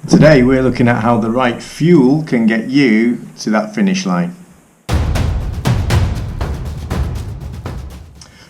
Today we're looking at how the right fuel can get you to that finish line.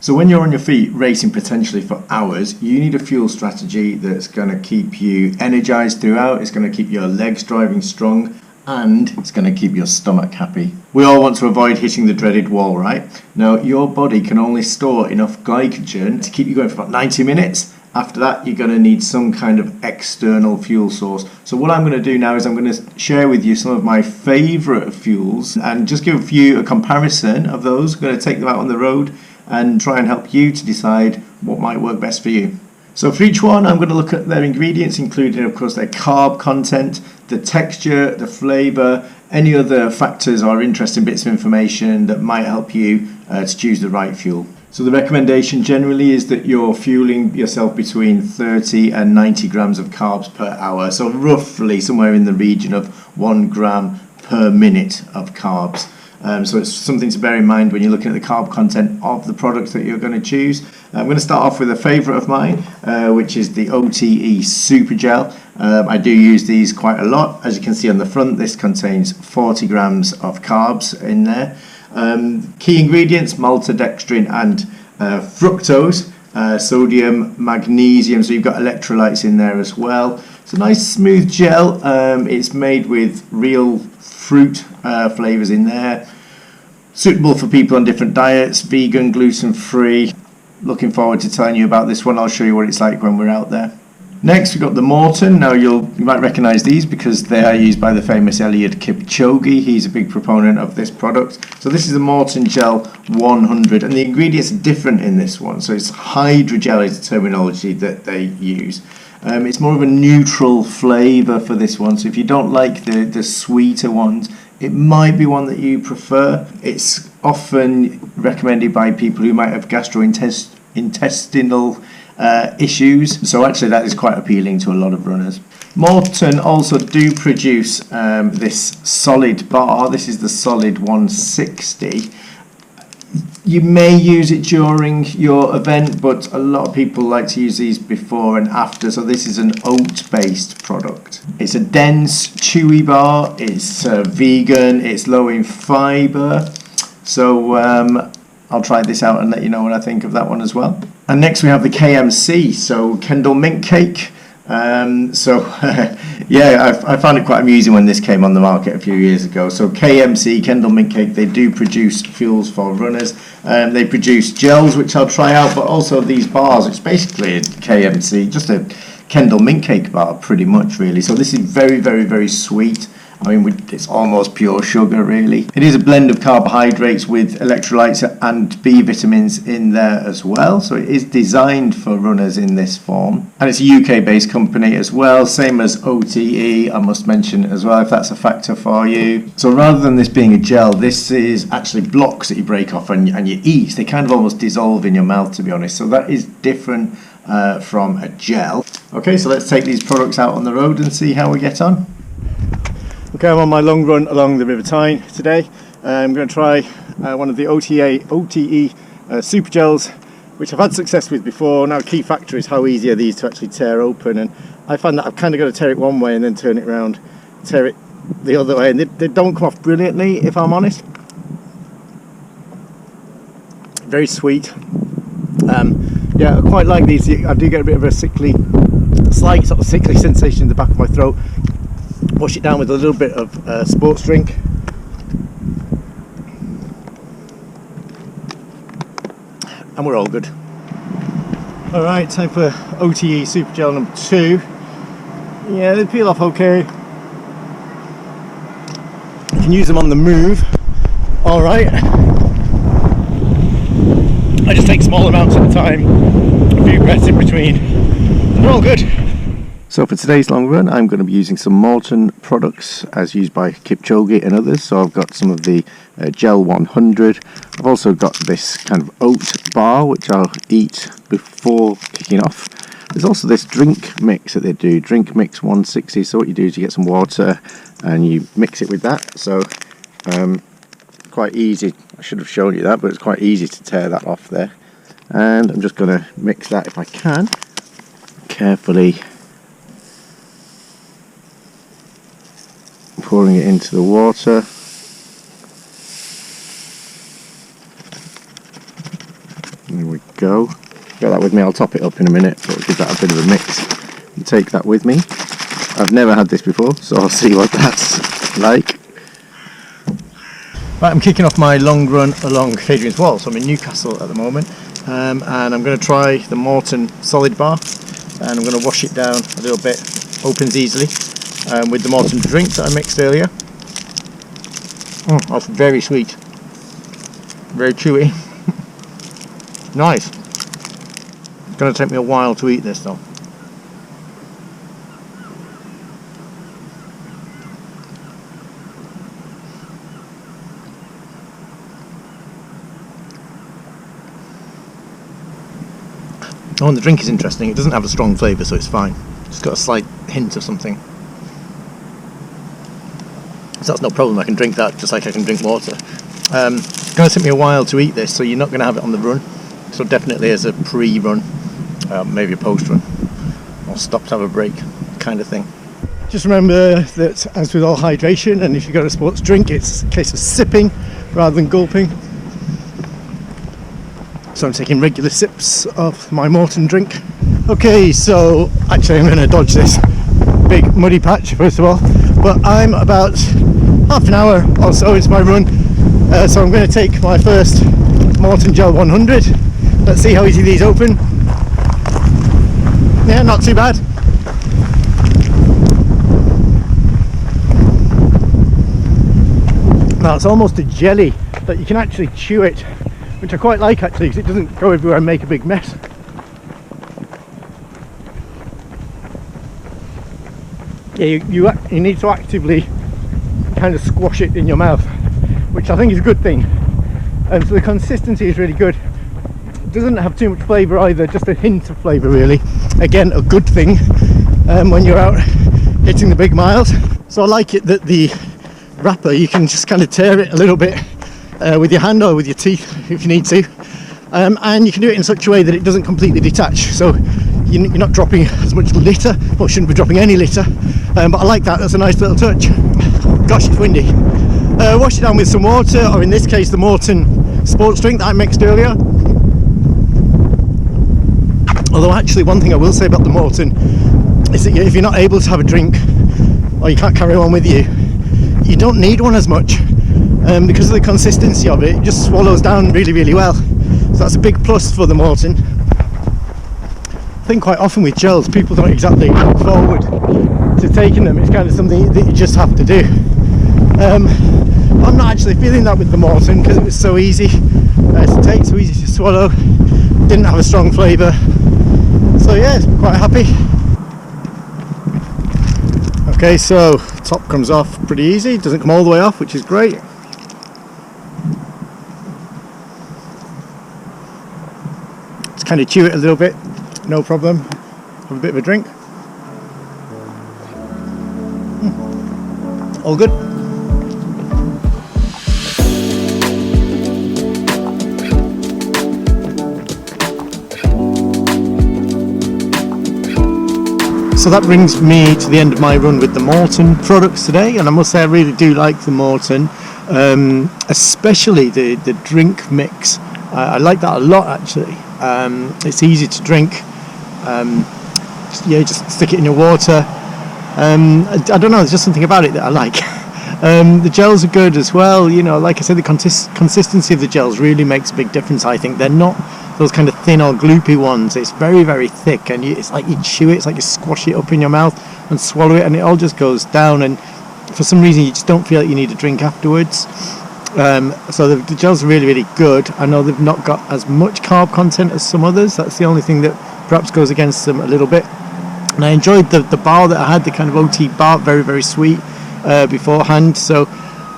So when you're on your feet racing potentially for hours, you need a fuel strategy that's going to keep you energized throughout, it's going to keep your legs driving strong, and it's going to keep your stomach happy. We all want to avoid hitting the dreaded wall, right? Now, your body can only store enough glycogen to keep you going for about 90 minutes. After that, you're going to need some kind of external fuel source. So what I'm going to do now is I'm going to share with you some of my favorite fuels and just give you a comparison of those. I'm going to take them out on the road and try and help you to decide what might work best for you. So for each one, I'm going to look at their ingredients, including, of course, their carb content, the texture, the flavour, any other factors or interesting bits of information that might help you to choose the right fuel. So the recommendation generally is that you're fueling yourself between 30 and 90 grams of carbs per hour. So roughly somewhere in the region of 1 gram per minute of carbs. So it's something to bear in mind when you're looking at the carb content of the products that you're going to choose. I'm going to start off with a favourite of mine, which is the OTE Super Gel. I do use these quite a lot. As you can see on the front, this contains 40 grams of carbs in there. Key ingredients, maltodextrin and fructose, sodium, magnesium, so you've got electrolytes in there as well. It's a nice smooth gel. It's made with real fruit flavours in there. Suitable for people on different diets, vegan, gluten-free. Looking forward to telling you about this one. I'll show you what it's like when we're out there. Next, we've got the Maurten. Now, you might recognise these because they are used by the famous Eliud Kipchoge. He's a big proponent of this product. So this is the Maurten Gel 100, and the ingredients are different in this one. So it's hydrogel is the terminology that they use. It's more of a neutral flavour for this one. So if you don't like the sweeter ones, it might be one that you prefer. It's often recommended by people who might have gastrointestinal issues, so actually that is quite appealing to a lot of runners. Maurten also do produce this solid bar. This is the solid 160. You may use it during your event, but a lot of people like to use these before and after, so this is an oat-based product. It's a dense, chewy bar, it's vegan, it's low in fibre, so I'll try this out and let you know what I think of that one as well. And next we have the KMC, so Kendall Mint Cake. Yeah, I found it quite amusing when this came on the market a few years ago. So KMC, Kendall Mint Cake, they do produce fuels for runners. They produce gels, which I'll try out, but also these bars. It's basically a KMC, just a Kendall Mint Cake bar, pretty much, really. So this is very, very, very sweet. I mean, it's almost pure sugar, really. It is a blend of carbohydrates with electrolytes and B vitamins in there as well. So it is designed for runners in this form. And it's a UK-based company as well, same as OTE, I must mention as well, if that's a factor for you. So rather than this being a gel, this is actually blocks that you break off and you eat. They kind of almost dissolve in your mouth, to be honest. So that is different from a gel. Okay, so let's take these products out on the road and see how we get on. Okay, I'm on my long run along the River Tyne today. I'm going to try one of the OTE Super Gels, which I've had success with before. Now, key factor is how easy are these to actually tear open, and I find that I've kind of got to tear it one way and then turn it around, tear it the other way, and they don't come off brilliantly, if I'm honest. Very sweet. Yeah, I quite like these. I do get a bit of a slight sort of sickly sensation in the back of my throat. Wash it down with a little bit of sports drink. And we're all good. Alright, time for OTE Super Gel number 2. Yeah, they peel off okay. You can use them on the move. Alright. I just take small amounts at a time, a few breaths in between. They're all good. So for today's long run, I'm going to be using some Maurten products as used by Kipchoge and others. So I've got some of the Gel 100. I've also got this kind of oat bar, which I'll eat before kicking off. There's also this drink mix that they do, Drink Mix 160. So what you do is you get some water and you mix it with that. So quite easy. I should have shown you that, but it's quite easy to tear that off there. And I'm just going to mix that, if I can, carefully pouring it into the water. There we go. Got that with me. I'll top it up in a minute, but I'll give that a bit of a mix and take that with me. I've never had this before, so I'll see what that's like. Right, I'm kicking off my long run along Hadrian's Wall. So I'm in Newcastle at the moment, and I'm going to try the Maurten Solid Bar, and I'm going to wash it down a little bit. Opens easily with the Maurten drink that I mixed earlier. That's very sweet, very chewy. Nice. It's going to take me a while to eat this though. Oh, and the drink is interesting. It doesn't have a strong flavour, so it's fine. It's got a slight hint of something. So that's no problem. I can drink that just like I can drink water. It's going to take me a while to eat this, so you're not going to have it on the run. So definitely as a pre-run, maybe a post-run, or stop to have a break kind of thing. Just remember that, as with all hydration, and if you've got a sports drink, it's a case of sipping rather than gulping. So I'm taking regular sips of my Maurten drink. Okay, so actually I'm going to dodge this big muddy patch first of all, but I'm about half an hour or so into my run, so I'm going to take my first Maurten Gel 100. Let's see how easy these open. Yeah, not too bad. Now it's almost a jelly that you can actually chew it, which I quite like actually, because it doesn't go everywhere and make a big mess. Yeah, you need to actively kind of squash it in your mouth, which I think is a good thing. And so the consistency is really good. It doesn't have too much flavour either, just a hint of flavour really. Again, a good thing when you're out hitting the big miles. So I like it that the wrapper, you can just kind of tear it a little bit with your hand or with your teeth if you need to, and you can do it in such a way that it doesn't completely detach, so you're not dropping as much litter, or shouldn't be dropping any litter, but I like that. That's a nice little touch. Gosh, it's windy. Wash it down with some water, or in this case the Maurten sports drink that I mixed earlier. Although actually one thing I will say about the Maurten is that if you're not able to have a drink, or you can't carry one with you, you don't need one as much. Because of the consistency of it, it just swallows down really, really well. So that's a big plus for the Maurten. I think quite often with gels, people don't exactly look forward to taking them. It's kind of something that you just have to do. I'm not actually feeling that with the Maurten because it was so easy to take, so easy to swallow. Didn't have a strong flavour. So yeah, quite happy. Okay, so top comes off pretty easy. Doesn't come all the way off, which is great. Kind of chew it a little bit, no problem. Have a bit of a drink. All good. So that brings me to the end of my run with the Maurten products today, and I must say I really do like the Maurten, especially the drink mix. I like that a lot actually. It's easy to drink. Just stick it in your water. I don't know, there's just something about it that I like. The gels are good as well. You know, like I said, the consistency of the gels really makes a big difference. I think they're not those kind of thin or gloopy ones. It's very, very thick, and it's like you chew it. It's like you squash it up in your mouth and swallow it, and it all just goes down. And for some reason, you just don't feel like you need a drink afterwards. So the gels are really, really good. I know they've not got as much carb content as some others. That's the only thing that perhaps goes against them a little bit. And I enjoyed the bar that I had, the kind of OT bar, very, very sweet beforehand. So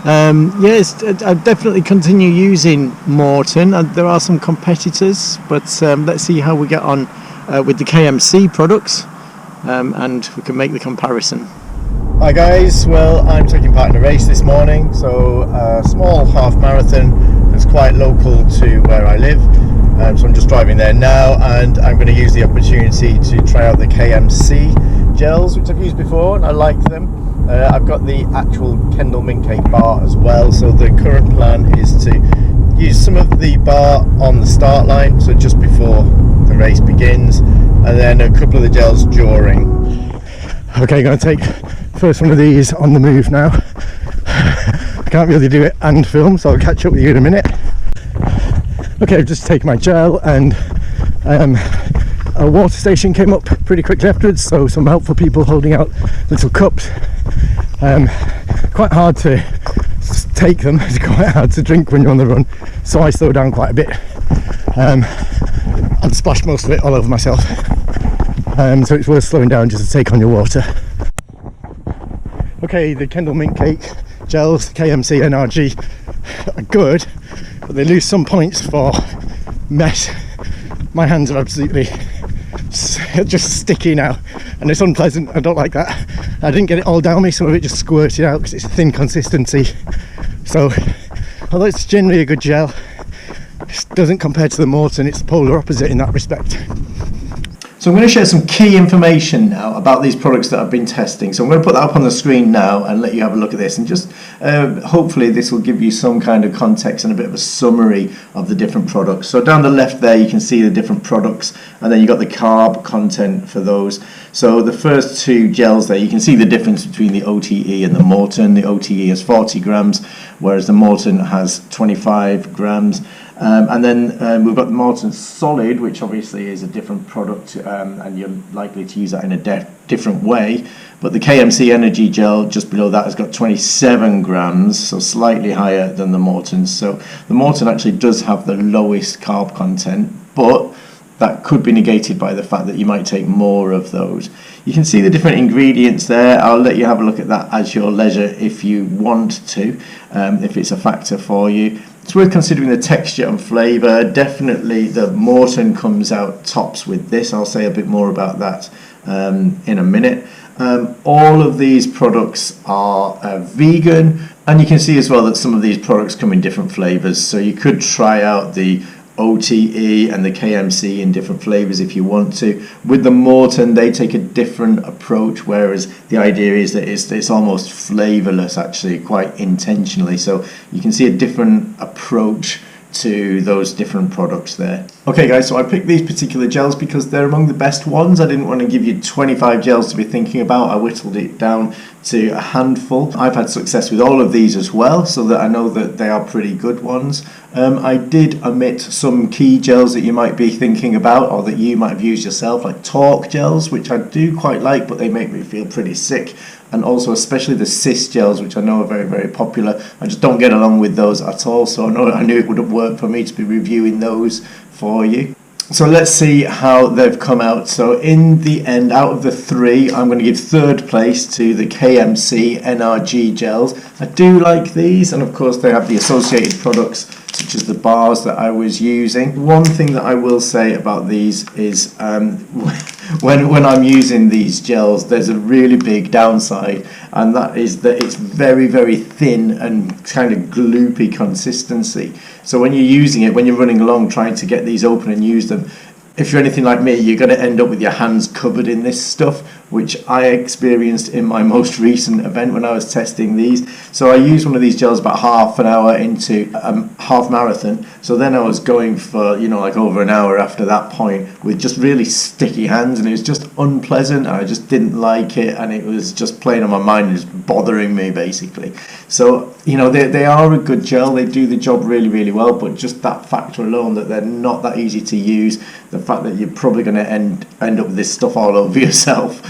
yes, I definitely continue using Maurten. There are some competitors, but let's see how we get on with the KMC products, and we can make the comparison. Hi guys, well I'm taking part in a race this morning, so a small half marathon that's quite local to where I live, so I'm just driving there now, and I'm going to use the opportunity to try out the KMC gels which I've used before and I like them. I've got the actual Kendal Mint Cake bar as well, so the current plan is to use some of the bar on the start line, so just before the race begins, and then a couple of the gels during. Okay, going to take first one of these on the move now. I can't really do it and film, so I'll catch up with you in a minute. Okay, I've just taken my gel, and a water station came up pretty quickly afterwards, so some helpful people holding out little cups. Quite hard to take them, it's quite hard to drink when you're on the run, so I slow down quite a bit and splash most of it all over myself, so it's worth slowing down just to take on your water. Okay, the Kendal Mint Cake gels, KMC NRG, are good, but they lose some points for mess. My hands are absolutely just sticky now, and it's unpleasant. I don't like that. I didn't get it all down me, some of it just squirted out because it's a thin consistency. So although it's generally a good gel, it doesn't compare to the Maurten. It's the polar opposite in that respect. So I'm going to share some key information now about these products that I've been testing. So I'm going to put that up on the screen now and let you have a look at this, and just hopefully this will give you some kind of context and a bit of a summary of the different products. So down the left there you can see the different products, and then you've got the carb content for those. So the first two gels there, you can see the difference between the OTE and the Maurten. The OTE has 40 grams, whereas the Maurten has 25 grams. And then we've got the Maurten Solid, which obviously is a different product, and you're likely to use that in a different way. But the KMC Energy Gel just below that has got 27 grams, so slightly higher than the Maurten. So the Maurten actually does have the lowest carb content, but that could be negated by the fact that you might take more of those. You can see the different ingredients there. I'll let you have a look at that at your leisure if you want to, if it's a factor for you. It's worth considering the texture and flavour. Definitely the Maurten comes out tops with this. I'll say a bit more about that in a minute. All of these products are vegan, and you can see as well that some of these products come in different flavours. So you could try out the OTE and the KMC in different flavours if you want to. With the Maurten, they take a different approach, whereas the idea is that it's almost flavourless, actually, quite intentionally. So you can see a different approach to those different products there. Okay guys, so I picked these particular gels because they're among the best ones. I didn't want to give you 25 gels to be thinking about. I whittled it down to a handful. I've had success with all of these as well, so that I know that they are pretty good ones. I did omit some key gels that you might be thinking about or that you might have used yourself, like Torque gels, which I do quite like, but they make me feel pretty sick. And also especially the Cis gels, which I know are very, very popular. I just don't get along with those at all, so I knew it wouldn't work for me to be reviewing those for you. So let's see how they've come out. So in the end, out of the three, I'm going to give third place to the KMC NRG gels. I do like these, and of course they have the associated products such as the bars that I was using. One thing that I will say about these is when I'm using these gels, there's a really big downside, and that is that it's very, very thin and kind of gloopy consistency. So when you're using it, when you're running along trying to get these open and use them, if you're anything like me, you're going to end up with your hands covered in this stuff, which I experienced in my most recent event when I was testing these. So I used one of these gels about half an hour into a half marathon. So then I was going for, like over an hour after that point with just really sticky hands, and it was just unpleasant, and I just didn't like it, and it was just playing on my mind and just bothering me basically. So, they are a good gel. They do the job really, really well, but just that factor alone, that they're not that easy to use, the fact that you're probably going to end up with this stuff all over yourself,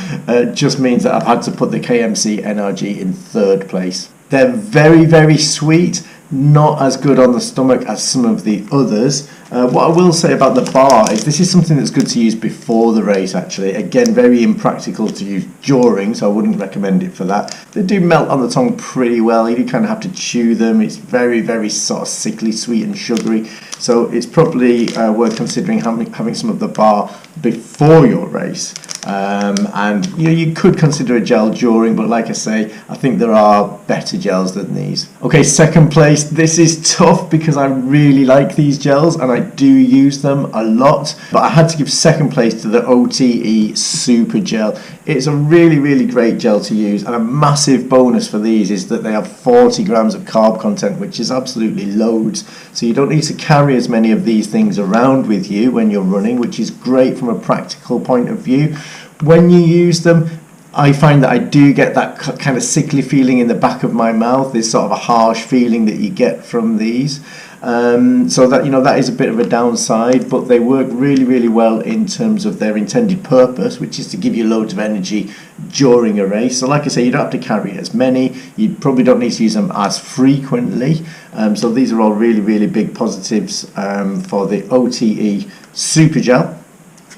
just means that I've had to put the KMC NRG in third place. They're very, very sweet, not as good on the stomach as some of the others. What I will say about the bar is this is something that's good to use before the race, actually. Again, very impractical to use during, so I wouldn't recommend it for that. They do melt on the tongue pretty well. You do kind of have to chew them. It's very, very sort of sickly sweet and sugary. So it's probably worth considering having some of the bar before your race. And you could consider a gel during, but like I say, I think there are better gels than these. Okay, second place. This is tough because I really like these gels and I do use them a lot, but I had to give second place to the OTE Super Gel. It's a really, really great gel to use, and a massive bonus for these is that they have 40 grams of carb content, which is absolutely loads. So you don't need to carry as many of these things around with you when you're running, which is great from a practical point of view. When you use them, I find that I do get that kind of sickly feeling in the back of my mouth, this sort of a harsh feeling that you get from these. So that, that is a bit of a downside, but they work really, really well in terms of their intended purpose, which is to give you loads of energy during a race. So like I say, you don't have to carry as many, you probably don't need to use them as frequently. So these are all really, really big positives for the OTE Super Gel.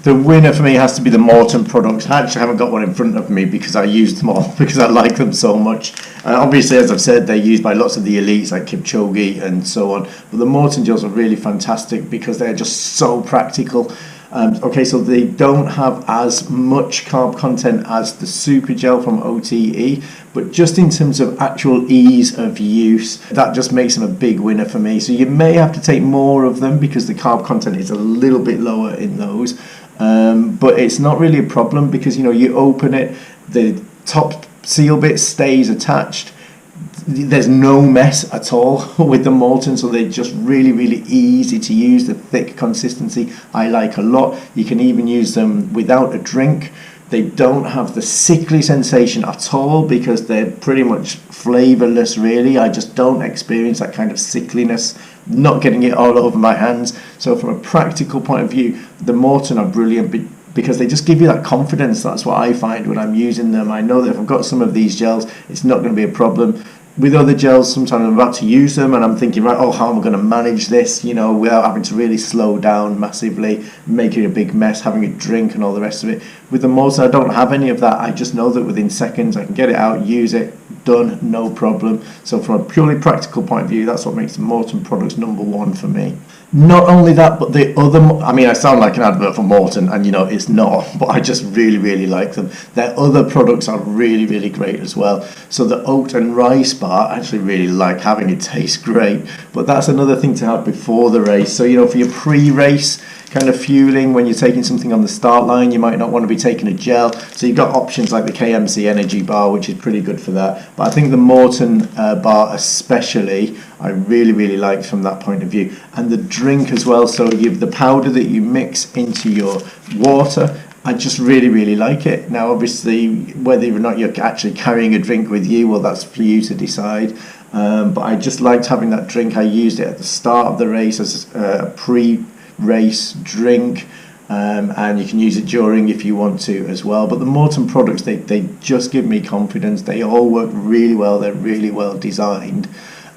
The winner for me has to be the Maurten products. I actually haven't got one in front of me because I used them all because I like them so much. Obviously, as I've said, they're used by lots of the elites like Kipchoge and so on. But the Maurten gels are really fantastic because they're just so practical. Okay, so they don't have as much carb content as the Super Gel from OTE, but just in terms of actual ease of use, that just makes them a big winner for me. So you may have to take more of them because the carb content is a little bit lower in those. But it's not really a problem because you open it, the top seal bit stays attached. There's no mess at all with the Maurten, so they're just really, really easy to use. The thick consistency I like a lot. You can even use them without a drink. They don't have the sickly sensation at all because they're pretty much flavourless, really. I just don't experience that kind of sickliness, not getting it all over my hands. So from a practical point of view, the Maurten are brilliant because they just give you that confidence. That's what I find when I'm using them. I know that if I've got some of these gels, it's not going to be a problem. With other gels, sometimes I'm about to use them and I'm thinking, right, how am I going to manage this, without having to really slow down massively, making a big mess, having a drink and all the rest of it. With the Maurten, I don't have any of that. I just know that within seconds I can get it out, use it, done, no problem. So from a purely practical point of view, that's what makes the Maurten products number one for me. Not only that, but the other, I sound like an advert for Maurten, and it's not, but I just really, really like them. Their other products are really, really great as well. So the oat and rice bar, I actually really like having. It tastes great, but that's another thing to have before the race. So, for your pre-race kind of fueling, when you're taking something on the start line, you might not want to be taking a gel. So you've got options like the KMC Energy Bar, which is pretty good for that. But I think the Maurten bar especially, I really, really like from that point of view. And the drink as well, so you have the powder that you mix into your water. I just really, really like it. Now, obviously, whether or not you're actually carrying a drink with you, well, that's for you to decide. But I just liked having that drink. I used it at the start of the race as a pre-race drink. And you can use it during if you want to as well. But the Maurten products, they just give me confidence. They all work really well. They're really well designed.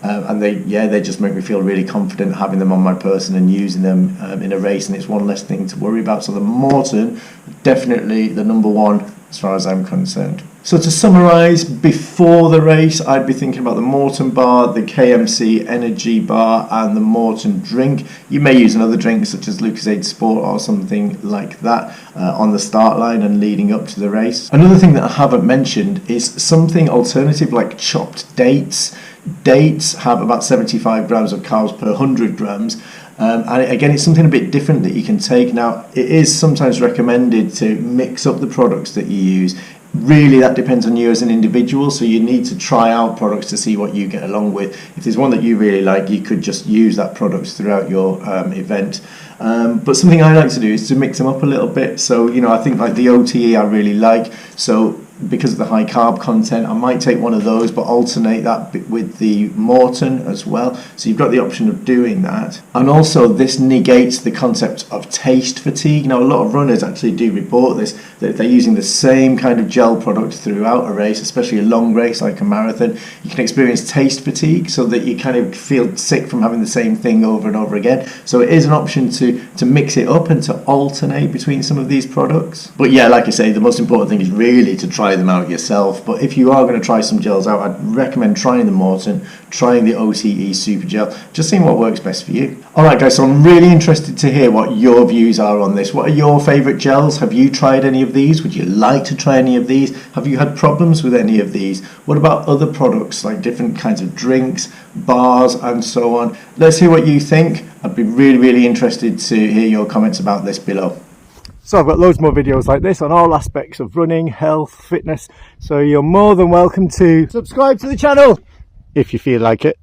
And they just make me feel really confident having them on my person and using them in a race, and it's one less thing to worry about. So the Maurten, definitely the number one as far as I'm concerned. So to summarise, before the race, I'd be thinking about the Maurten bar, the KMC Energy Bar, and the Maurten drink. You may use another drink such as Lucozade Sport or something like that on the start line and leading up to the race. Another thing that I haven't mentioned is something alternative like chopped dates. Dates have about 75 grams of carbs per 100 grams. And again, it's something a bit different that you can take. Now, it is sometimes recommended to mix up the products that you use. Really, that depends on you as an individual, so you need to try out products to see what you get along with. If there's one that you really like, you could just use that product throughout your event. But something I like to do is to mix them up a little bit. So, I think like the OTE I really like. So because of the high carb content, I might take one of those, but alternate that with the Maurten as well. So you've got the option of doing that. And also this negates the concept of taste fatigue. Now, a lot of runners actually do report this, that if they're using the same kind of gel product throughout a race, especially a long race like a marathon, you can experience taste fatigue, so that you kind of feel sick from having the same thing over and over again. So it is an option to mix it up and to alternate between some of these products. But yeah, like I say, the most important thing is really to try try them out yourself, but if you are going to try some gels out, I'd recommend trying the Maurten, trying the OCE Super Gel, just seeing what works best for you. Alright guys, so I'm really interested to hear what your views are on this. What are your favourite gels? Have you tried any of these? Would you like to try any of these? Have you had problems with any of these? What about other products like different kinds of drinks, bars and so on? Let's hear what you think. I'd be really interested to hear your comments about this below. So I've got loads more videos like this on all aspects of running, health, fitness, so you're more than welcome to subscribe to the channel if you feel like it.